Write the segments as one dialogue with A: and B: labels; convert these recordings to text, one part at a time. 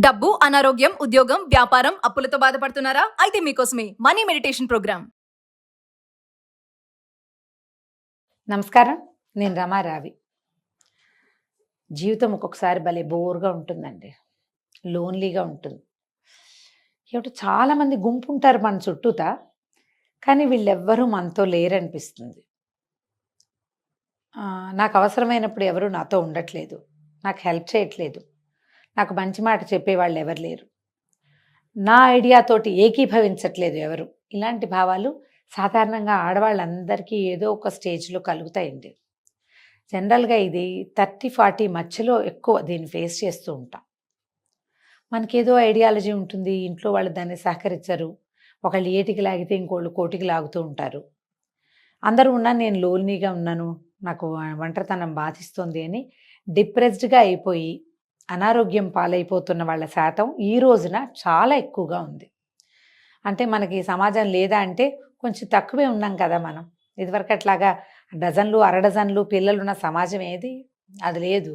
A: డబ్బు, అనారోగ్యం, ఉద్యోగం, వ్యాపారం, అప్పులతో బాధపడుతున్నారా? అయితే మీకోసమే మనీ మెడిటేషన్ ప్రోగ్రామ్.
B: నమస్కారం. నేను రమారావి. జీవితం ఒక్కొక్కసారి భలే బోర్గా ఉంటుందండి, లోన్లీగా ఉంటుంది. ఏమిటో చాలామంది గుంపు ఉంటారు మన చుట్టూత, కానీ వీళ్ళెవ్వరూ మనతో లేరనిపిస్తుంది. నాకు అవసరమైనప్పుడు ఎవరు నాతో ఉండట్లేదు, నాకు హెల్ప్ చేయట్లేదు, నాకు మంచి మాట చెప్పేవాళ్ళు ఎవరు లేరు, నా ఐడియాతోటి ఏకీభవించట్లేదు ఎవరు. ఇలాంటి భావాలు సాధారణంగా ఆడవాళ్ళందరికీ ఏదో ఒక స్టేజ్లో కలుగుతాయండి. జనరల్గా ఇది 30-40 మధ్యలో ఎక్కువ దీన్ని ఫేస్ చేస్తూ ఉంటాం. మనకేదో ఐడియాలజీ ఉంటుంది, ఇంట్లో వాళ్ళు దాన్ని సహకరించరు, ఒకళ్ళు ఏటికి లాగితే ఇంకోళ్ళు కోటికి లాగుతూ ఉంటారు. అందరూ ఉన్నా నేను లోన్లీగా ఉన్నాను, నాకు ఒంటరితనం బాధిస్తుంది అని డిప్రెస్డ్గా అయిపోయి అనారోగ్యం పాలైపోతున్న వాళ్ళ శాతం ఈ రోజున చాలా ఎక్కువగా ఉంది. అంటే మనకి సమాజం లేదా అంటే కొంచెం తక్కువే ఉన్నాం కదా మనం. ఇదివరకు అట్లాగా డజన్లు అరడజన్లు పిల్లలున్న సమాజం ఏది, అది లేదు.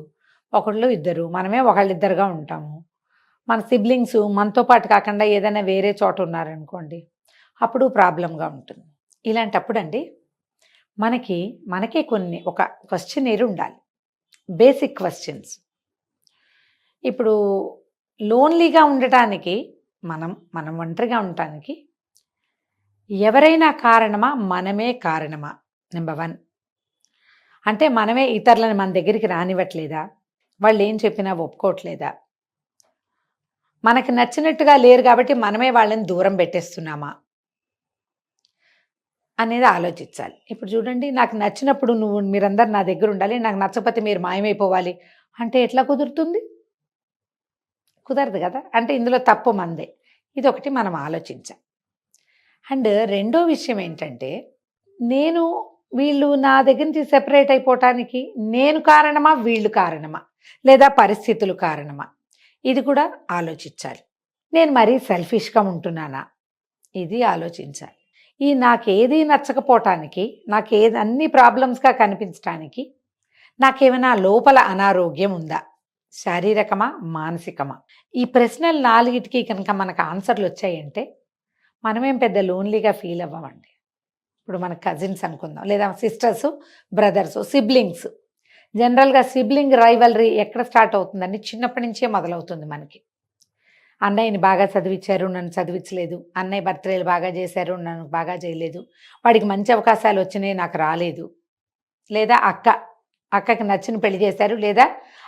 B: ఒకళ్ళు ఇద్దరు, మనమే ఒకళ్ళిద్దరుగా ఉంటాము. మన సిబ్లింగ్స్ మనతో పాటు కాకుండా ఏదైనా వేరే చోట ఉన్నారనుకోండి, అప్పుడు ప్రాబ్లంగా ఉంటుంది. ఇలాంటప్పుడు అండి మనకే కొన్ని ఒక క్వశ్చనీర్ ఉండాలి, బేసిక్ క్వశ్చన్స్. ఇప్పుడు లోన్లీగా ఉండటానికి మనం ఒంటరిగా ఉండటానికి ఎవరైనా కారణమా, మనమే కారణమా? నెంబర్ 1. అంటే మనమే ఇతరులను మన దగ్గరికి రానివ్వట్లేదా, వాళ్ళు ఏం చెప్పినా ఒప్పుకోవట్లేదా, మనకి నచ్చినట్టుగా లేరు కాబట్టి మనమే వాళ్ళని దూరం పెట్టేస్తున్నామా అనేది ఆలోచించాలి. ఇప్పుడు చూడండి, నాకు నచ్చినప్పుడు మీరందరూ నా దగ్గర ఉండాలి, నాకు నచ్చకపోతే మీరు మాయమైపోవాలి అంటే ఎట్లా కుదురుతుంది? కుదరదు కదా. అంటే ఇందులో తప్పు మందే. ఇదొకటి మనం ఆలోచించాలి. అండ్ రెండో విషయం ఏంటంటే, వీళ్ళు నా దగ్గర నుంచి సెపరేట్ అయిపోవటానికి నేను కారణమా, వీళ్ళు కారణమా, లేదా పరిస్థితులు కారణమా, ఇది కూడా ఆలోచించాలి. నేను మరీ సెల్ఫిష్గా ఉంటున్నానా, ఇది ఆలోచించాలి. నాకేది నచ్చకపోవటానికి, అన్ని ప్రాబ్లమ్స్గా కనిపించడానికి నాకేమైనా లోపల అనారోగ్యం ఉందా, శారీరకమా, మానసికమా? ఈ ప్రశ్నలు 4టికి కనుక మనకు ఆన్సర్లు వచ్చాయంటే మనమేం పెద్ద లోన్లీగా ఫీల్ అవ్వమండి. ఇప్పుడు మన కజిన్స్ అనుకుందాం, లేదా సిస్టర్స్, బ్రదర్స్, సిబ్లింగ్స్. జనరల్గా సిబ్లింగ్ రైవలరీ ఎక్కడ స్టార్ట్ అవుతుందండి? చిన్నప్పటి నుంచే మొదలవుతుంది మనకి. అన్నయ్యని బాగా చదివించారు, నన్ను చదివించలేదు, అన్నయ్య బర్త్డేలు బాగా చేశారు, నన్ను బాగా చేయలేదు, వాడికి మంచి అవకాశాలు వచ్చినాయి, నాకు రాలేదు, లేదా అక్కకి నచ్చిన పెళ్లి చేశారు, లేదా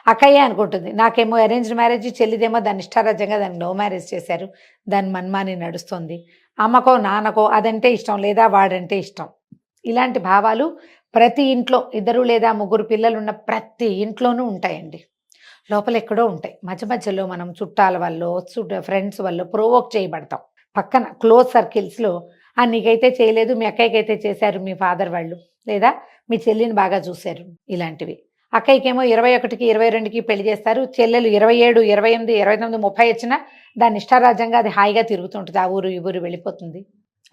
B: అక్కయ్యే అనుకుంటుంది నాకేమో అరేంజ్డ్ మ్యారేజ్, చెల్లిదేమో దాని ఇష్టారాజ్యంగా దాన్ని లవ్ మ్యారేజ్ చేశారు, దాని మన్మాని నడుస్తుంది, అమ్మకో నాన్నకో అదంటే ఇష్టం, లేదా వాడంటే ఇష్టం. ఇలాంటి భావాలు ప్రతి ఇంట్లో 2 లేదా 3 పిల్లలు ఉన్న ప్రతి ఇంట్లోనూ ఉంటాయండి. లోపల ఎక్కడో ఉంటాయి. మధ్య మధ్యలో మనం చుట్టాల వల్ల, ఫ్రెండ్స్ వల్ల ప్రొవోక్ చేయబడతాం. పక్కన క్లోజ్ సర్కిల్స్లో నీకైతే చేయలేదు, మీ అక్కయ్యకైతే చేశారు మీ ఫాదర్ వాళ్ళు, లేదా మీ చెల్లిని బాగా చూశారు, ఇలాంటివి. అక్కయ్యకేమో 21కి 22కి పెళ్లి చేస్తారు, చెల్లెలు 27, 28, 29, 30 వచ్చినా దాని ఇష్టారాజ్యంగా అది హాయిగా తిరుగుతుంటుంది, ఆ ఊరు ఈ ఊరు వెళ్ళిపోతుంది,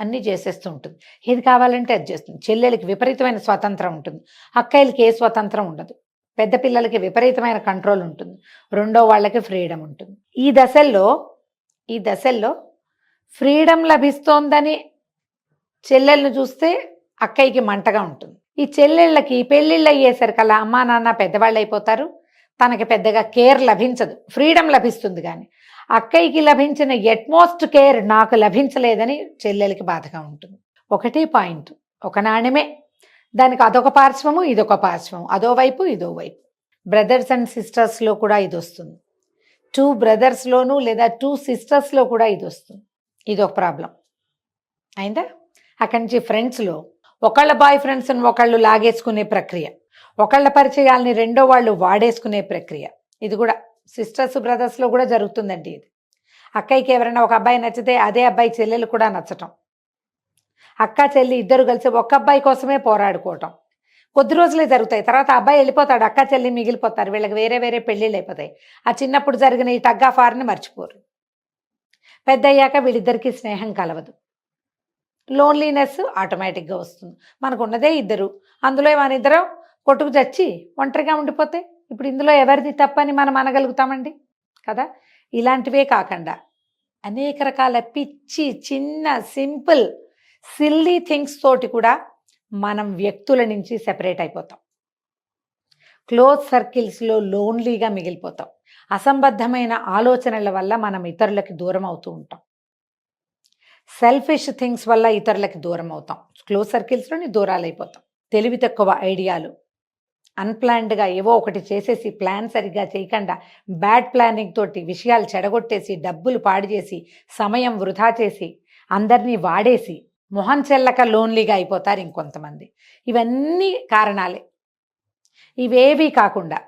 B: అన్నీ చేసేస్తూ ఉంటుంది, ఏది కావాలంటే అది చేస్తుంది. చెల్లెలకి విపరీతమైన స్వాతంత్రం ఉంటుంది, అక్కయ్యలకి ఏ స్వతంత్రం ఉండదు. పెద్ద పిల్లలకి విపరీతమైన కంట్రోల్ ఉంటుంది, రెండో వాళ్ళకి ఫ్రీడమ్ ఉంటుంది. ఈ దశల్లో ఫ్రీడమ్ లభిస్తోందని చెల్లెళ్ళను చూస్తే అక్కయ్యకి మంటగా ఉంటుంది. ఈ చెల్లెళ్ళకి పెళ్ళిళ్ళు అయ్యేసరికల్లా అమ్మా నాన్న పెద్దవాళ్ళు అయిపోతారు, తనకి పెద్దగా కేర్ లభించదు, ఫ్రీడమ్ లభిస్తుంది. కానీ అక్కయ్యకి లభించిన ఎట్మోస్ట్ కేర్ నాకు లభించలేదని చెల్లెలకి బాధగా ఉంటుంది. ఒకటే పాయింట్, ఒక నాణ్యమే, దానికి అదొక పార్శ్వము, ఇదొక పార్శ్వము, అదో వైపు ఇదో వైపు. బ్రదర్స్ అండ్ సిస్టర్స్లో కూడా ఇది వస్తుంది, 2 బ్రదర్స్లోనూ లేదా 2 సిస్టర్స్లో కూడా ఇది వస్తుంది. ఇది ఒక ప్రాబ్లం అయిందా. అక్కడి నుంచి ఫ్రెండ్స్లో ఒకళ్ళ బాయ్ ఫ్రెండ్స్ని ఒకళ్ళు లాగేసుకునే ప్రక్రియ, ఒకళ్ళ పరిచయాల్ని రెండో వాళ్ళు వాడేసుకునే ప్రక్రియ, ఇది కూడా సిస్టర్స్ బ్రదర్స్లో కూడా జరుగుతుందండి. ఇది అక్కయ్యకి ఎవరైనా ఒక అబ్బాయి నచ్చితే అదే అబ్బాయి చెల్లెలు కూడా నచ్చటం, అక్క చెల్లి ఇద్దరు కలిసి ఒక అబ్బాయి కోసమే పోరాడుకోవటం కొద్ది రోజులే జరుగుతాయి. తర్వాత అబ్బాయి వెళ్ళిపోతాడు, అక్క చెల్లి మిగిలిపోతారు, వీళ్ళకి వేరే వేరే పెళ్ళిళ్ళు అయిపోతాయి. ఆ చిన్నప్పుడు జరిగిన ఈ టగ్ ఆఫ్ వార్ని మర్చిపోరు. పెద్ద అయ్యాక వీళ్ళిద్దరికీ స్నేహం కలవదు, లోన్లీనెస్ ఆటోమేటిక్గా వస్తుంది. మనకు ఉన్నదే 2, అందులో మన ఇద్దరం కొట్టుకు చచ్చి ఒంటరిగా ఉండిపోతే ఇప్పుడు ఇందులో ఎవరిది తప్పని మనం అనగలుగుతామండి కదా. ఇలాంటివే కాకుండా అనేక రకాల పిచ్చి చిన్న సింపుల్ సిల్లీ థింగ్స్ తోటి కూడా మనం వ్యక్తుల నుంచి సెపరేట్ అయిపోతాం. క్లోజ్ సర్కిల్స్లో లోన్లీగా మిగిలిపోతాం. అసంబద్ధమైన ఆలోచనల వల్ల మనం ఇతరులకి దూరం అవుతూ ఉంటాం. సెల్ఫిష్ థింగ్స్ వల్ల ఇతరులకి దూరం అవుతాం. క్లోజ్ సర్కిల్స్లోని దూరాలు అయిపోతాం. తెలివి తక్కువ ఐడియాలు, అన్ప్లాన్డ్గా ఏవో ఒకటి చేసేసి ప్లాన్ సరిగ్గా చేయకుండా బ్యాడ్ ప్లానింగ్ తోటి విషయాలు చెడగొట్టేసి డబ్బులు పాడు చేసి సమయం వృధా చేసి అందరినీ వాడేసి మొహం చెల్లక లోన్లీగా అయిపోతారు ఇంకొంతమంది. ఇవన్నీ కారణాలే. ఇవేవీ కాకుండా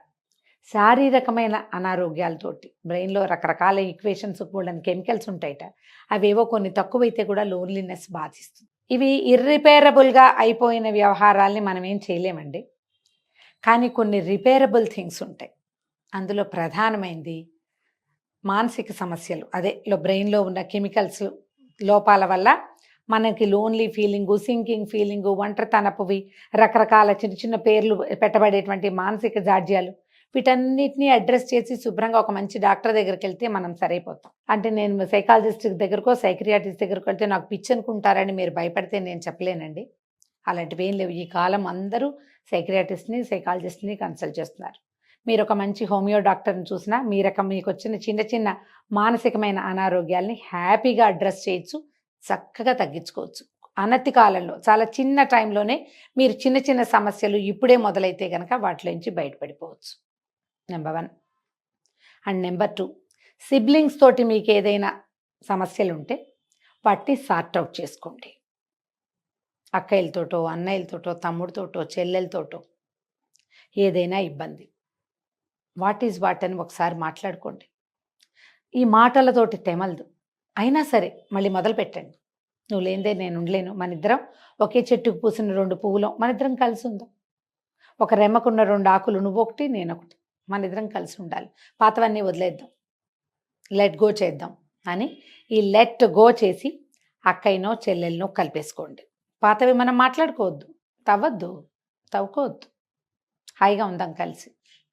B: శారీరకమైన అనారోగ్యాలతోటి బ్రెయిన్లో రకరకాల ఈక్వేషన్స్ కూడా కెమికల్స్ ఉంటాయట, అవేవో కొన్ని తక్కువైతే కూడా లోన్లీనెస్ బాధిస్తుంది. ఇవి ఇర్రిపేరబుల్గా అయిపోయిన వ్యవహారాల్ని మనం ఏం చేయలేమండి. కానీ కొన్ని రిపేరబుల్ థింగ్స్ ఉంటాయి. అందులో ప్రధానమైనది మానసిక సమస్యలు. బ్రెయిన్లో ఉన్న కెమికల్స్ లోపాల వల్ల మనకి లోన్లీ ఫీలింగు, సింకింగ్ ఫీలింగు, ఒంటరితనపువి, రకరకాల చిన్న చిన్న పేర్లు పెట్టబడేటువంటి మానసిక జాడ్యాలు, వీటన్నిటిని అడ్రస్ చేసి శుభ్రంగా ఒక మంచి డాక్టర్ దగ్గరికి వెళ్తే మనం సరైపోతాం. అంటే నేను సైకాలజిస్ట్ దగ్గరకో సైక్రియాటిస్ట్ దగ్గరకు వెళ్తే నాకు పిచ్చి అనుకుంటారని మీరు భయపడితే నేను చెప్పలేనండి. అలాంటివి ఏం లేవు. ఈ కాలం అందరూ సైక్రియాటిస్ట్ని సైకాలజిస్ట్ని కన్సల్ట్ చేస్తున్నారు. మీరు ఒక మంచి హోమియో డాక్టర్ని చూసినా మీకు వచ్చిన చిన్న చిన్న మానసికమైన అనారోగ్యాల్ని హ్యాపీగా అడ్రస్ చేయొచ్చు, చక్కగా తగ్గించుకోవచ్చు. అనతి కాలంలో చాలా చిన్న టైంలోనే మీరు చిన్న చిన్న సమస్యలు ఇప్పుడే మొదలైతే కనుక వాటిలో నుంచి బయటపడిపోవచ్చు. నెంబర్ 1. అండ్ నెంబర్ 2, సిబ్లింగ్స్ తోటి మీకు ఏదైనా సమస్యలు ఉంటే వాటిని సార్ట్ అవుట్ చేసుకోండి. అక్కయ్యలతోటో, అన్నయ్యలతోటో, తమ్ముడితోటో, చెల్లెలతోటో ఏదైనా ఇబ్బంది, వాట్ ఈజ్ వాట్ అని ఒకసారి మాట్లాడుకోండి. ఈ మాటలతోటి తెమలదు. అయినా సరే మళ్ళీ మొదలు పెట్టండి. నువ్వు లేనిదే నేను ఉండలేను, మన ఇద్దరం ఒకే చెట్టుకు పూసిన 2 పువ్వులు, మన ఇద్దరం కలిసి ఉందాం. ఒక రెమ్మకున్న 2 ఆకులు, నువ్వు ఒకటి నేను ఒకటి, మన ఇద్దరం కలిసి ఉండాలి. పాతవన్నీ వదిలేద్దాం, లెట్ గో చేద్దాం అని ఈ లెట్ గో చేసి అక్కయ్యనో చెల్లెలనో కలిపేసుకోండి. పాతవి మనం మాట్లాడుకోవద్దు, తవ్వుకోవద్దు. హాయిగా ఉందాం,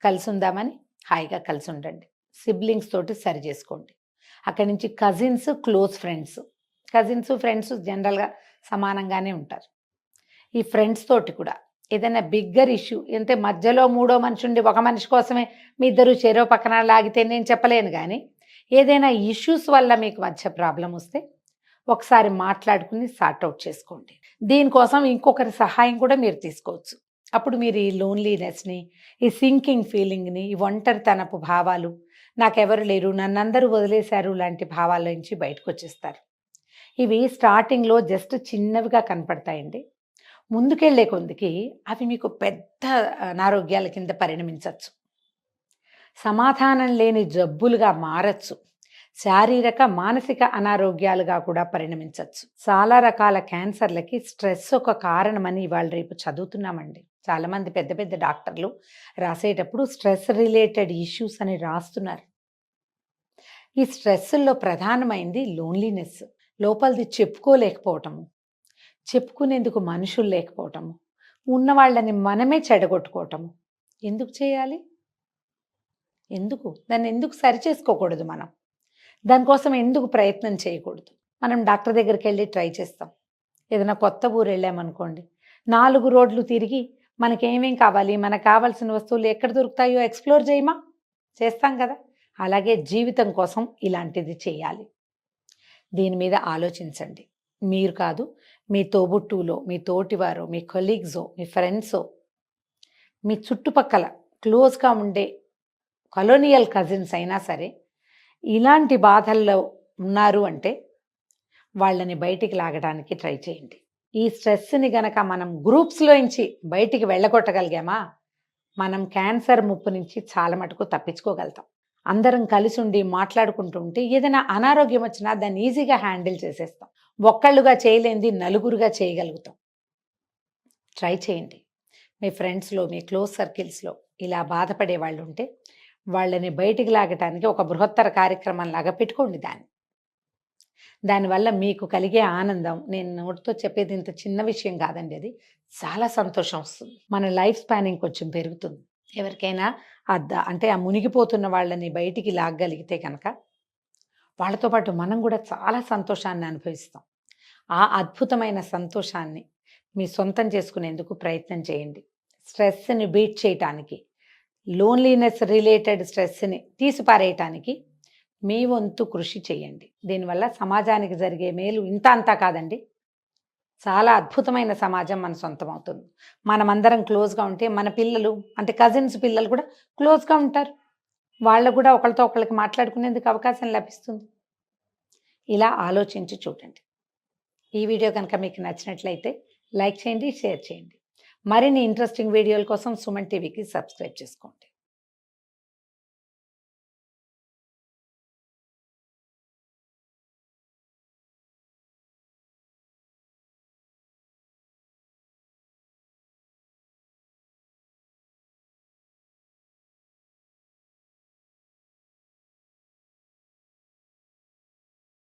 B: కలిసి ఉందామని హాయిగా కలిసి ఉండండి. సిబ్లింగ్స్ తోటి సరి చేసుకోండి. అక్కడి నుంచి కజిన్స్, క్లోజ్ ఫ్రెండ్స్ జనరల్గా సమానంగానే ఉంటారు. ఈ ఫ్రెండ్స్ తోటి కూడా ఏదైనా బిగ్గర్ ఇష్యూ అంటే మధ్యలో 3వ మనిషి ఉండి ఒక మనిషి కోసమే మీ ఇద్దరు చెరో పక్కన లాగితే నేను చెప్పలేను. కానీ ఏదైనా ఇష్యూస్ వల్ల మీకు మధ్య ప్రాబ్లం వస్తే ఒకసారి మాట్లాడుకుని సార్ట్ అవుట్ చేసుకోండి. దీనికోసం ఇంకొకరి సహాయం కూడా మీరు తీసుకోవచ్చు. అప్పుడు మీరు ఈ లోన్లీనెస్ని, ఈ సింకింగ్ ఫీలింగ్ని, ఈ ఒంటరితనపు భావాలు, నాకెవరు లేరు, నన్నందరూ వదిలేశారు లాంటి భావాల నుంచి బయటకు వచ్చేస్తారు. ఇవి స్టార్టింగ్లో జస్ట్ చిన్నవిగా కనపడతాయండి. ముందుకెళ్లే కొందికి అవి మీకు పెద్ద అనారోగ్యాల కింద పరిణమించవచ్చు. సమాధానం లేని జబ్బులుగా మారచ్చు. శారీరక మానసిక అనారోగ్యాలుగా కూడా పరిణమించవచ్చు. చాలా రకాల క్యాన్సర్లకి స్ట్రెస్ ఒక కారణమని ఇవాళ రేపు చదువుతున్నామండి. చాలామంది పెద్ద పెద్ద డాక్టర్లు రాసేటప్పుడు స్ట్రెస్ రిలేటెడ్ ఇష్యూస్ అని రాస్తున్నారు. ఈ స్ట్రెస్లో ప్రధానమైంది లోన్లీనెస్, లోపలిది చెప్పుకోలేకపోవటము, చెప్పుకునేందుకు మనుషులు లేకపోవటము, ఉన్నవాళ్ళని మనమే చెడగొట్టుకోవటము. ఎందుకు చేయాలి? దాన్ని ఎందుకు సరిచేసుకోకూడదు? మనం దానికోసం ఎందుకు ప్రయత్నం చేయకూడదు? మనం డాక్టర్ దగ్గరికి వెళ్ళి ట్రై చేస్తాం. ఏదైనా కొత్త ఊరు వెళ్ళామనుకోండి, 4 రోడ్లు తిరిగి మనకేమేం కావాలి, మనకు కావాల్సిన వస్తువులు ఎక్కడ దొరుకుతాయో ఎక్స్ప్లోర్ చేస్తాం కదా. అలాగే జీవితం కోసం ఇలాంటిది చేయాలి. దీని మీద ఆలోచించండి. మీరు కాదు, మీ తోబుట్టువులో, మీ తోటివారో, మీ కొలీగ్సో, మీ ఫ్రెండ్సో, మీ చుట్టుపక్కల క్లోజ్గా ఉండే కలోనియల్ కజిన్స్ అయినా సరే ఇలాంటి బాధల్లో ఉన్నారు అంటే వాళ్ళని బయటికి లాగడానికి ట్రై చేయండి. ఈ స్ట్రెస్ని గనక మనం గ్రూప్స్లోంచి బయటికి వెళ్ళగొట్టగలిగామా, మనం క్యాన్సర్ ముప్పు నుంచి చాలా మటుకు తప్పించుకోగలుగుతాం. అందరం కలిసి ఉండి మాట్లాడుకుంటూ ఉంటే ఏదైనా అనారోగ్యం వచ్చినా దాన్ని ఈజీగా హ్యాండిల్ చేసేస్తాం. ఒక్కళ్ళుగా చేయలేనిది నలుగురుగా చేయగలుగుతాం. ట్రై చేయండి. మీ ఫ్రెండ్స్లో, మీ క్లోజ్ సర్కిల్స్లో ఇలా బాధపడే వాళ్ళు ఉంటే వాళ్ళని బయటికి లాగటానికి ఒక బృహత్తర కార్యక్రమంలాగా పెట్టుకోండి. దానివల్ల మీకు కలిగే ఆనందం, నేను నోటితో చెప్పేది ఇంత చిన్న విషయం కాదండి, అది చాలా సంతోషం వస్తుంది. మన లైఫ్ స్పానింగ్ కొంచెం పెరుగుతుంది. ఎవరికైనా అంటే ఆ మునిగిపోతున్న వాళ్ళని బయటికి లాగగలిగితే కనుక వాళ్ళతో పాటు మనం కూడా చాలా సంతోషాన్ని అనుభవిస్తాం. ఆ అద్భుతమైన సంతోషాన్ని మీ సొంతం చేసుకునేందుకు ప్రయత్నం చేయండి. స్ట్రెస్‌ని బీట్ చేయటానికి, లోన్లీనెస్ రిలేటెడ్ స్ట్రెస్‌ని తీసిపారేయటానికి మీ వంతు కృషి చేయండి. దీనివల్ల సమాజానికి జరిగే మేలు ఇంత అంతా కాదండి. చాలా అద్భుతమైన సమాజం మన సొంతం అవుతుంది. మనమందరం క్లోజ్‌గా ఉంటే మన పిల్లలు అంటే కజిన్స్ పిల్లలు కూడా క్లోజ్‌గా ఉంటారు. వాళ్ళు కూడా ఒకళ్ళతో ఒకళ్ళకి మాట్లాడుకునేందుకు అవకాశం లభిస్తుంది. ఇలా ఆలోచించి చూడండి. ఈ వీడియో కనుక మీకు నచ్చినట్లయితే లైక్ చేయండి, షేర్ చేయండి. మరిన్ని ఇంట్రెస్టింగ్ వీడియోల కోసం సుమన్ టీవీకి సబ్స్క్రైబ్ చేసుకోండి.